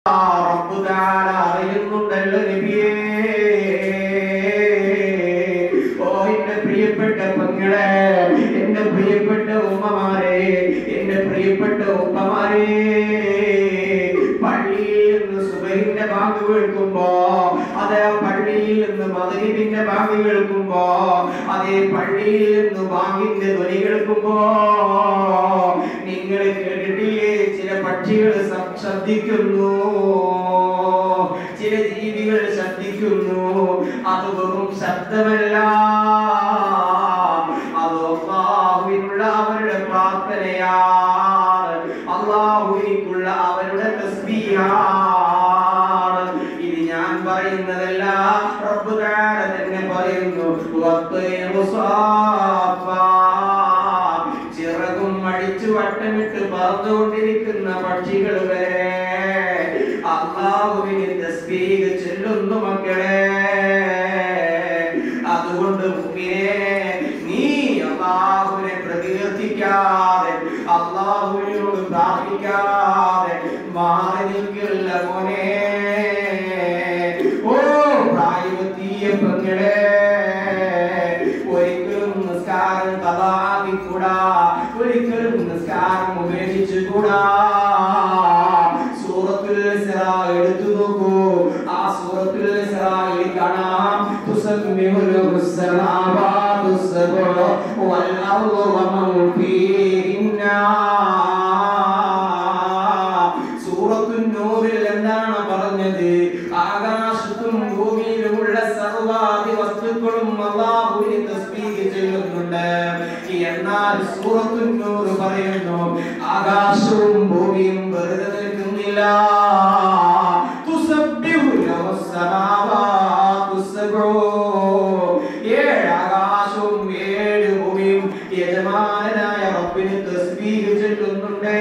റബ്ബ് തആല അറിയുന്നുണ്ടല്ലോ നബിയേ. ഓ എന്റെ പ്രിയപ്പെട്ട പെങ്ങളെ, എന്റെ പ്രിയപ്പെട്ട ഉമ്മമാരെ, എന്റെ പ്രിയപ്പെട്ട ഉപ്പമാരെ, പള്ളിയിൽ നിന്ന് സുബഹിന്റെ ബാങ്ക് കേൾക്കുമ്പോ, അതേ പള്ളിയിൽ നിന്ന് മഗ്‌രിബിന്റെ ബാങ്ക് കേൾക്കുമ്പോ, അതേ പള്ളിയിൽ നിന്ന് ബാങ്കിന്റെ ധ്വനി കേൾക്കുമ്പോ നിങ്ങൾ കേട്ടിട്ടില്ലേ? ചില പക്ഷികൾ ശബ്ദിക്കുന്നു, ചില ജീവികൾ ശബ്ദിക്കുന്നു. അത് വെറും ശബ്ദമല്ല, അത് അല്ലാഹുവിനുള്ള അവരുടെ പ്രാർത്ഥനയാണ്, അല്ലാഹുവിനുള്ള അവരുടെ തസ്ബീഹാണ്. ഇത് ഞാൻ പറയുന്നതല്ല, റബ്ബ് തആല തന്നെ പറയുന്നു. ചിറകും അടിച്ചു വട്ടമിട്ട് പറന്നുകൊണ്ടിരിക്കുന്ന പക്ഷികൾ വരെ അല്ലാഹുവിനെ തസ്ബീഹ് ചൊല്ലുന്നു മക്കളെ. അതുകൊണ്ട് മുഅ്മിനേ, നീ അല്ലാഹുവിനെ പ്രകീർത്തിക്കാതെ, അല്ലാഹുവിനോട് പ്രാർത്ഥിക്കാതെ മാറി നിൽക്കില്ല മോനെ. ഓ പ്രായവത്തിയ പെങ്ങളെ, ഒരിക്കലും നിസ്കാരം ഖളാഅിക്കൂടാ, ഒരിക്കലും നിസ്കാരം ഉപേക്ഷിച്ചുകൂടാ. സൂറത്തുൽ ഇസ്രാ എടുത്തു നോക്കൂ. ആ സൂറത്തുൽ ഇസ്രായിൽ കാണാം, തുസബ്ബിഹുൽ സമാവാതു സബ്ഉ വൽ അർളു വമൻ ഫീഹിന്നാ. സൂറത്തുൻ നൂറിൽ എന്താണ് പറഞ്ഞത്? ആകാശത്തും ഭൂമിയിലുമുള്ള സർവ്വാദി വസ്തുക്കളും അല്ലാഹുവിനെ തസ്ബീഹ് ചെയ്യുന്നുണ്ട്. എന്നാൽ സൂറത്തുൻ നൂർ പറയുന്നു, ആകാശവും ഭൂമിയും വെറുതെ നിൽക്കുന്നില്ല. തുസബ്ബിഹു ലഹുസ് സമാവാതു സബ്ഉ, ഏഴ് ആകാശവും ഏഴ് ഭൂമിയും യജമാനനായ റബ്ബിനെ തസ്ബീഹ് ചെയ്യുന്നുണ്ട്.